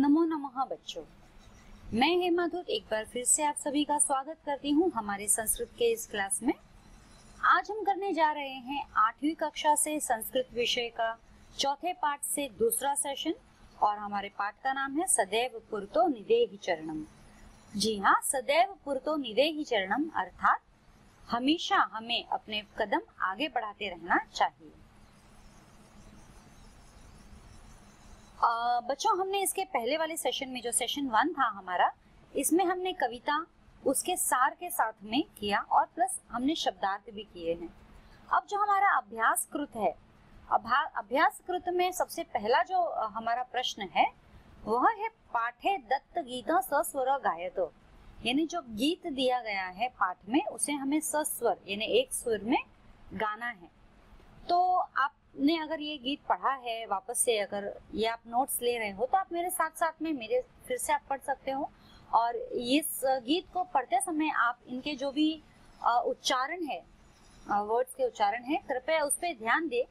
नमो नमः बच्चों, मैं हेमा धूत एक बार फिर से आप सभी का स्वागत करती हूँ हमारे संस्कृत के इस क्लास में। आज हम करने जा रहे हैं 8वीं कक्षा से संस्कृत विषय का चौथे पाठ से दूसरा सेशन और हमारे पाठ का नाम है सदैव पुरतो निदेहि चरणम। जी हाँ, सदैव पुरतो निदेहि चरणम अर्थात हमेशा हमें अपने कदम आगे बढ़ाते रहना चाहिए। बच्चों, हमने इसके पहले वाले सेशन में जो सेशन 1 था हमारा, इसमें हमने कविता उसके सार के साथ में किया और प्लस हमने शब्दार्थ भी किए हैं। अब जो हमारा अभ्यासकृत है, अभ्यासकृत में सबसे पहला जो हमारा प्रश्न है वह है पाठे दत्त गीता सस्वर गायतो, यानी जो गीत दिया गया है पाठ में उसे हमें सस्वर यानी एक स्वर में गाना है। तो आपने अगर ये गीत पढ़ा है वापस से, अगर ये आप नोट्स ले रहे हो तो आप मेरे साथ साथ में मेरे फिर से आप पढ़ सकते हो और इस गीत को पढ़ते समय आप इनके जो भी उच्चारण है, वर्ड्स के उच्चारण है, कृपया उस पर ध्यान दे,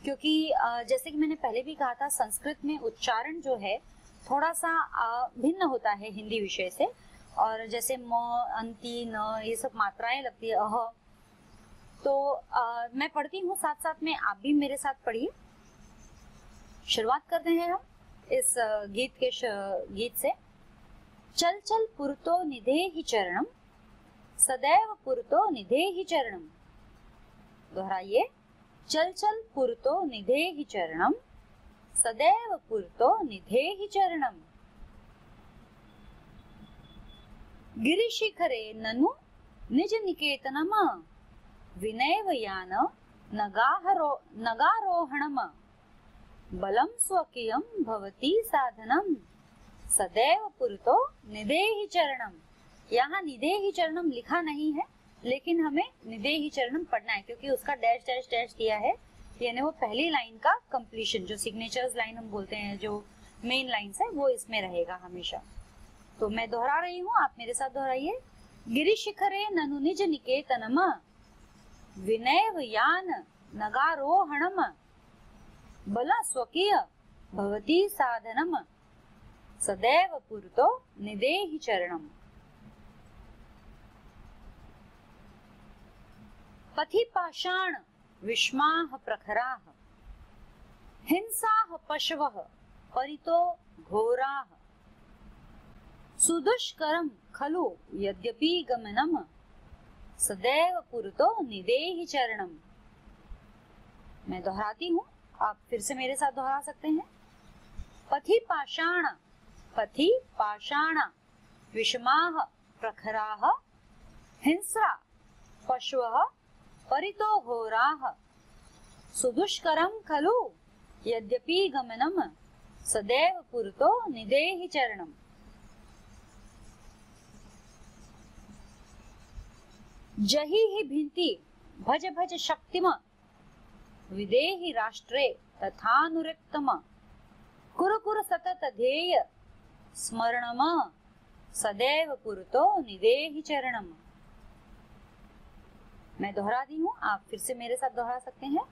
क्योंकि जैसे कि मैंने पहले भी कहा था संस्कृत में उच्चारण जो है थोड़ा सा भिन्न होता है हिंदी विषय से। और जैसे म, अंति, न, ये सब मात्राएं लगती है, अह। तो मैं पढ़ती हूँ साथ साथ में, आप भी मेरे साथ पढ़िए। शुरुआत करते हैं हम इस गीत से। चल चल पुरतो निदेहि चरणम, सदैव पुरतो निदेहि चरणम। दोहराइए, चल चल पुरतो निदेहि चरणम, सदैव पुरतो निदेहि चरणम। गिरिशिखरे ननु निज निकेतनम, विनैव यान नगारोहणम। बलं स्वकीयं भवति साधनम, सदैव पुरतो निदेहि चरणम। यहाँ निदेहि चरणम लिखा नहीं है, लेकिन हमें निदेहि चरणम पढ़ना है क्योंकि उसका डैश डैश डैश दिया है, यानी वो पहली लाइन का कंप्लीशन, जो सिग्नेचर्स लाइन हम बोलते हैं, जो मेन लाइन्स है, वो इसमें रहेगा हमेशा। तो मैं दोहरा रही हूँ, आप मेरे साथ दोहराइए। गिरिशिखरे ननु निज निकेतनम, विनैव यान नगारोहणम। बल स्वकीय भवति साधनम, सदैव पुरतो निदेहि चरणम। पथि पाषाण विष्माः प्रखराः, हिंसाः पशवः परितो घोराः। सुदुष्करं खलु यद्यपि गमनम, सदैव पुरतो निदेहि चरणम। मैं दोहराती हूँ, आप फिर से मेरे साथ दोहरा सकते हैं। पथि पाषाण विषमाः प्रखराः, हिंसा पशवः परितो घोराः। सुदुष्करं खलु यद्यपि गमनम, सदैव पुरतो निदेहि चरणम। जहि हि भिन्ति भज भज शक्तिम, विदेहि राष्ट्रे तथानुरक्तम। कुरु कुरु सतत ध्येय स्मरणम, सदैव पुरतो निदेहि चरणम। मैं दोहरा दी हूँ, आप फिर से मेरे साथ दोहरा सकते हैं।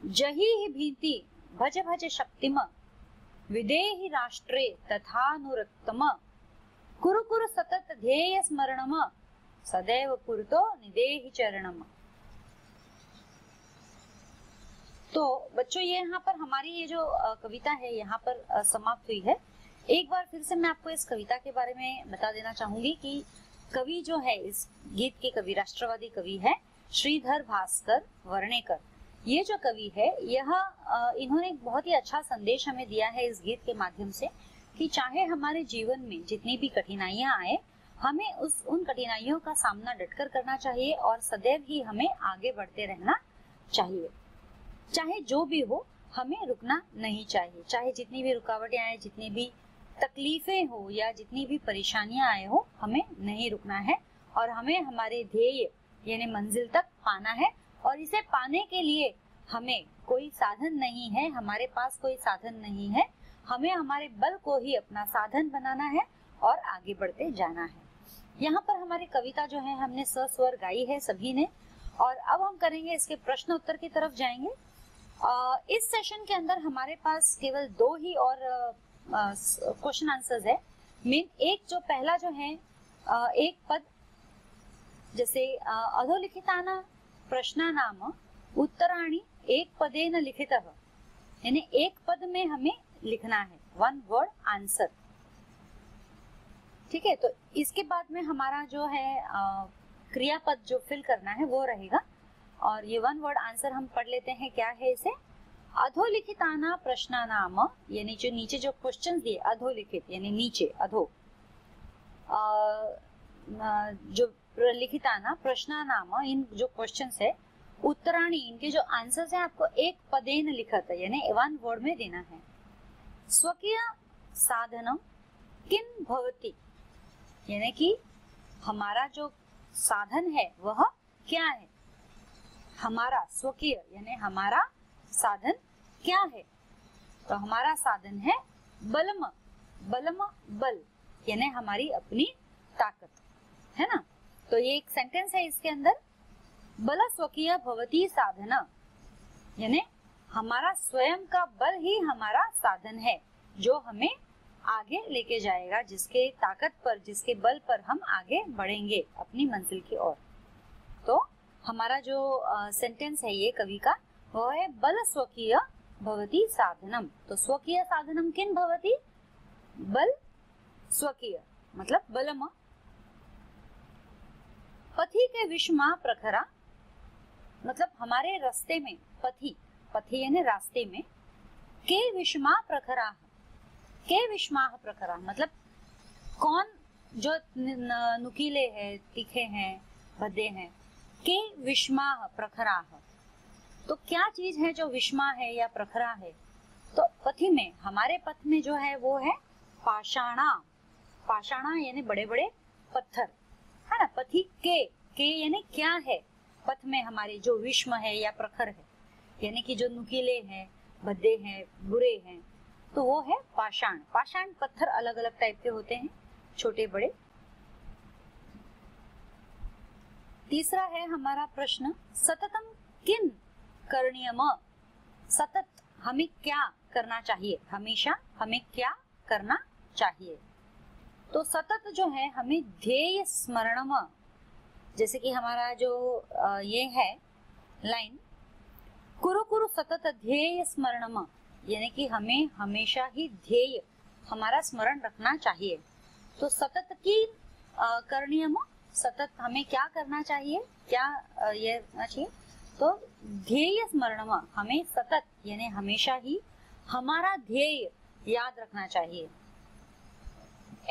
जहि हि भिन्ति भज भज शक्तिम, विदेहि राष्ट्रे तथानुरक्तम। कुरु कुरु सतत ध्येय स्मरणम, सदैव पुरतो निदेहि चरणम। तो बच्चों, ये यहाँ पर हमारी ये जो कविता है यहाँ पर समाप्त हुई है। एक बार फिर से मैं आपको इस कविता के बारे में बता देना चाहूंगी कि कवि जो है, इस गीत के कवि, राष्ट्रवादी कवि है श्रीधर भास्कर वर्णेकर। ये जो कवि है, इन्होंने एक बहुत ही अच्छा संदेश हमें दिया है इस गीत के माध्यम से कि चाहे हमारे जीवन में जितनी भी कठिनाइयां आए, हमें उन कठिनाइयों का सामना डटकर करना चाहिए और सदैव ही हमें आगे बढ़ते रहना चाहिए। चाहे जो भी हो, हमें रुकना नहीं चाहिए। चाहे जितनी भी रुकावटें आए, जितनी भी तकलीफें हो या जितनी भी परेशानियां आए हो, हमें नहीं रुकना है और हमें हमारे ध्येय यानी मंजिल तक पाना है। और इसे पाने के लिए हमें कोई साधन नहीं है, हमारे पास कोई साधन नहीं है, हमें हमारे बल को ही अपना साधन बनाना है और आगे बढ़ते जाना है। यहाँ पर हमारी कविता जो है हमने सस्वर गाई है सभी ने, और अब हम करेंगे इसके प्रश्न उत्तर की तरफ जाएंगे। इस सेशन के अंदर हमारे पास केवल 2 ही और क्वेश्चन आंसर्स है। मेन एक जो पहला जो है एक पद, जैसे अधोलिखितानां प्रश्नानां उत्तराणि एक पदेन लिखितः, यानी एक पद में हमें लिखना है, वन वर्ड आंसर। ठीक है, तो इसके बाद में हमारा जो है क्रियापद जो फिल करना है वो रहेगा। और ये वन वर्ड आंसर हम पढ़ लेते हैं, क्या है इसे। अधोलिखितानां प्रश्नानां, यानी जो नीचे जो क्वेश्चन दिए, अधोलिखित यानी नीचे, अधो जो लिखितानां प्रश्नानां, इन जो क्वेश्चंस है, उत्तराणी इनके जो आंसर्स है आपको एक पदेन लिखत यानी वन वर्ड में देना है। स्वकीय साधनम किन भवति, यानी कि हमारा जो साधन है वह क्या है। हमारा स्वकीय यानी हमारा साधन क्या है, तो हमारा साधन है बलम, बलम बल यानी हमारी अपनी ताकत, है ना। तो ये एक सेंटेंस है, इसके अंदर बल स्वकीय भवति साधन, यानी हमारा स्वयं का बल ही हमारा साधन है जो हमें आगे लेके जाएगा, जिसके ताकत पर, जिसके बल पर हम आगे बढ़ेंगे अपनी मंजिल की ओर। तो हमारा जो सेंटेंस है ये कवि का, वो है बल स्वकीय भवति साधनम। तो स्वकीय साधनम किन भवति, बल स्वकीय मतलब बलम। पथि के विषमा प्रखरा, मतलब हमारे रास्ते में, पथि, पथि यानी रास्ते में, के विषमा प्रखरा, के विषमा प्रखरा मतलब कौन जो नुकीले हैं, तीखे हैं, भद्दे हैं, के विषमा प्रखरा। तो क्या चीज है जो विषमा है या प्रखरा है, तो पथि में, हमारे पथ में जो है वो है पाषाणा, पाषाणा यानी बड़े बड़े पत्थर, है ना। पथि के यानी क्या है, पथ में हमारे जो विषम है या प्रखर है, यानी कि जो नुकीले हैं, भद्दे हैं, बुरे हैं, तो वो है पाषाण। पाषाण पत्थर अलग अलग टाइप के होते हैं, छोटे बड़े। तीसरा है हमारा प्रश्न, सततम किन करणीयम, सतत हमें क्या करना चाहिए, हमेशा हमें क्या करना चाहिए। तो सतत जो है हमें ध्येय स्मरणम, जैसे कि हमारा जो ये है लाइन, कुरु कुरु सतत ध्येय स्मरणम, यानी कि हमें हमेशा ही ध्येय हमारा स्मरण रखना चाहिए। तो सतत की करणीयम, सतत हमें क्या करना चाहिए, क्या ये करना चाहिए, तो ध्येय स्मरणम, हमें सतत यानी हमेशा ही हमारा ध्येय याद रखना चाहिए।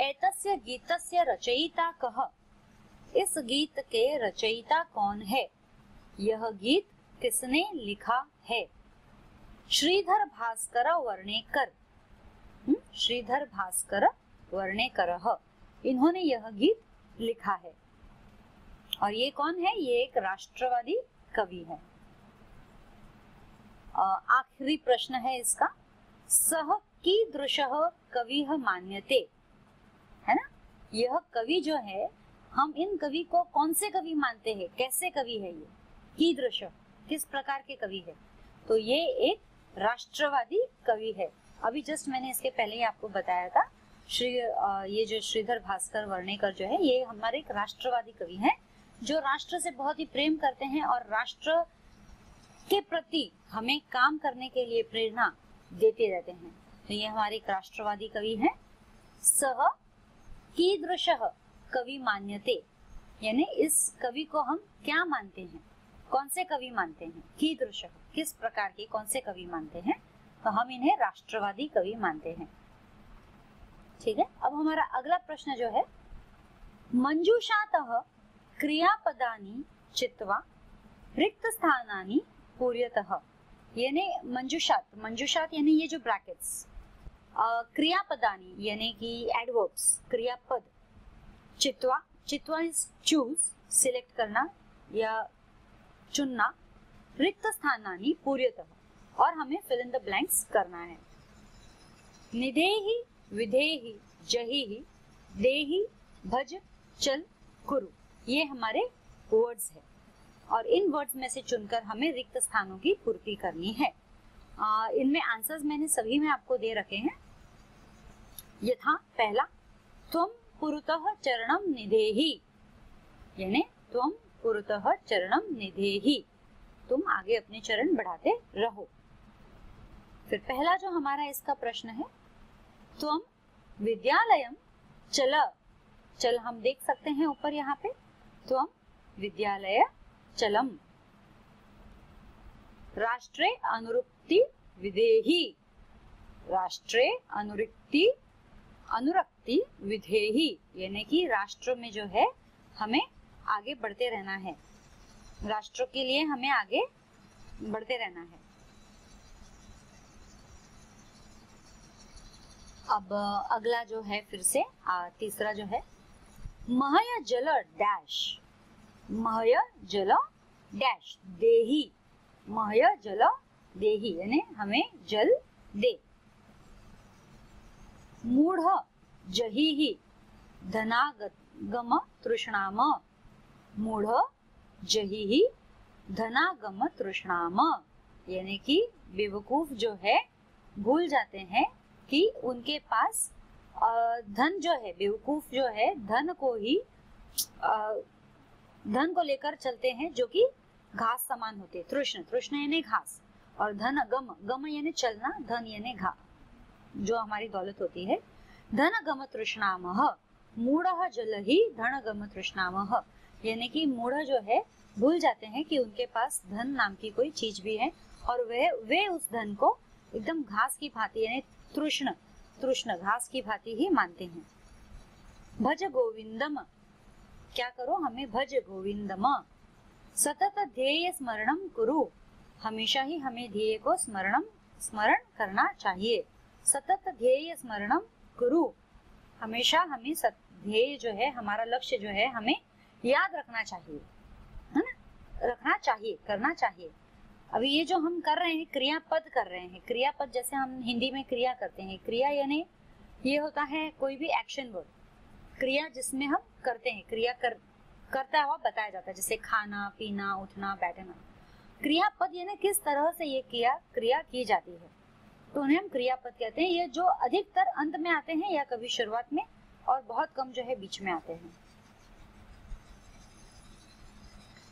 एतस्य गीतस्य रचयिता कः, इस गीत के रचयिता कौन है, यह गीत किसने लिखा है। श्रीधर भास्कर वर्णेकर, श्रीधर भास्कर वर्णेकरः, इन्होंने यह गीत लिखा है। और ये कौन है, ये एक राष्ट्रवादी कवि है। आखिरी प्रश्न है इसका, सह कीदृशः कविः मान्यते, है ना। यह कवि जो है, हम इन कवि को कौन से कवि मानते हैं, कैसे कवि है ये, कीदृश किस प्रकार के कवि है, तो ये एक राष्ट्रवादी कवि है। अभी जस्ट मैंने इसके पहले ही आपको बताया था, ये जो श्रीधर भास्कर वर्णेकर जो है, ये हमारे एक राष्ट्रवादी कवि हैं, जो राष्ट्र से बहुत ही प्रेम करते हैं और राष्ट्र के प्रति हमें काम करने के लिए प्रेरणा देते रहते हैं। तो ये हमारे एक राष्ट्रवादी कवि हैं। सह कीदृशः कवि मान्यते, यानी इस कवि को हम क्या मानते हैं, कौन से कवि मानते हैं, कीदृशः किस प्रकार के, कौन से कवि मानते हैं, तो हम इन्हें राष्ट्रवादी कवि मानते हैं। ठीक है, अब हमारा अगला प्रश्न जो है, मंजूषातः क्रियापदानि चित्वा रिक्त स्थानानि पूर्यतः, यानी मंजूषात, मंजूषात यानी ये जो ब्रैकेट्स, क्रियापदानि यानी कि एडवर्ब्स, क्रियापद, चित्वा, चित्वा इज चूज, सिलेक्ट करना या चुनना, रिक्त स्थानानि पूर्यतः, और हमें फिल इन द ब्लैंक्स करना है। निदेहि विधेहि जहिहि देहि भज चल कुरु, ये हमारे वर्ड्स है और इन वर्ड्स में से चुनकर हमें रिक्त स्थानों की पूर्ति करनी है। इनमें आंसर्स मैंने सभी में आपको दे रखे हैं। यथा पहला त्वं पुरतः चरणं निधेहि, यानी त्वं पुरतः चरणं निधेहि, तुम आगे अपने चरण बढ़ाते रहो। फिर पहला जो हमारा इसका प्रश्न है, त्वं विद्यालयं चल, चल हम देख सकते हैं ऊपर यहाँ पे, त्वं विद्यालय चलम। राष्ट्रे अनुरक्ति विधेहि, राष्ट्रे अनुरक्ति विधेहि, यानी कि राष्ट्र में जो है हमें आगे बढ़ते रहना है, राष्ट्र के लिए हमें आगे बढ़ते रहना है। अब अगला जो है फिर से तीसरा जो है, महय जल डैश, महय जल डैश देहि, महय जल देहि यानी हमें जल दे। मूढ़ जहिहि धनागम तृष्णाम, मूढ़ जहिहि धनागम तृष्णाम, यानी कि बेवकूफ जो है भूल जाते हैं कि उनके पास धन जो है, बेवकूफ जो है धन को लेकर चलते हैं जो कि घास समान होते हैं। तृष्ण, तृष्ण यानी घास, और धन गम, गम यानी चलना, धन यानी घा जो हमारी दौलत होती है। धन गम तृष्णामः, मूढ़ः जलहि धन गम तृष्णामः, यानी कि मूढ़ जो है भूल जाते हैं कि उनके पास धन नाम की कोई चीज भी है और वे उस धन को एकदम घास की भांति यानी तृष्ण, तृष्ण घास की भांति ही मानते हैं। भज गोविंदम, क्या करो हमें भज गोविंदम। सतत ध्येय स्मरणम कुरु, हमेशा ही हमें ध्येय को स्मरण करना चाहिए। सतत ध्येय स्मरणम कुरु, हमेशा हमें ध्येय जो है हमारा लक्ष्य जो है हमें याद रखना चाहिए, है ना, रखना चाहिए, करना चाहिए। अभी ये जो हम कर रहे हैं क्रियापद कर रहे हैं, क्रियापद जैसे हम हिंदी में क्रिया करते हैं, क्रिया यानी ये होता है कोई भी एक्शन वर्ड, क्रिया जिसमें हम करते हैं, क्रिया करता हुआ बताया जाता है, जैसे खाना पीना उठना बैठना। क्रियापद यानी किस तरह से ये क्रिया की जाती है, तो उन्हें हम क्रियापद कहते हैं। ये जो अधिकतर अंत में आते हैं या कभी शुरुआत में, और बहुत कम जो है बीच में आते हैं।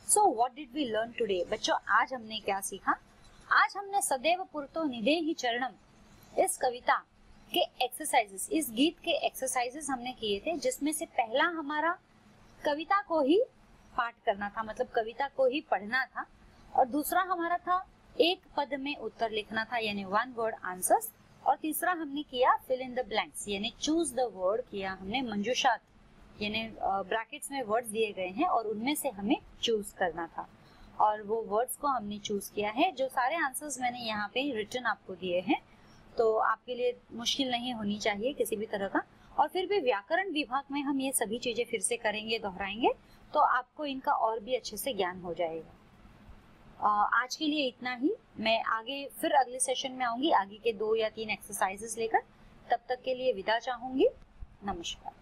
So what did we learn today? बच्चों आज हमने क्या सीखा? आज हमने सदैव पुरतो निधेहि चरणम इस कविता के एक्सरसाइजेस, इस गीत के एक्सरसाइजेस हमने किए थे, जिसमें से पहला हमारा कविता को ही पाठ करना था, मतलब कविता को ही पढ़ना था, और दूसरा हमारा था एक पद में उत्तर लिखना था यानी वन वर्ड आंसर्स, और तीसरा हमने किया फिल इन द ब्लैंक्स यानी चूज द वर्ड किया हमने, मंजूषात यानी ब्रैकेट्स में वर्ड्स दिए गए हैं और उनमें से हमें चूज करना था, और वो वर्ड्स को हमने चूज किया है। जो सारे आंसर्स मैंने यहाँ पे रिटन आपको दिए हैं, तो आपके लिए मुश्किल नहीं होनी चाहिए किसी भी तरह का। और फिर भी व्याकरण विभाग में हम ये सभी चीजें फिर से करेंगे, दोहराएंगे, तो आपको इनका और भी अच्छे से ज्ञान हो जाएगा। आज के लिए इतना ही। मैं आगे फिर अगले सेशन में आऊंगी आगे के 2 या 3 एक्सरसाइजेस लेकर। तब तक के लिए विदा चाहूंगी। नमस्कार।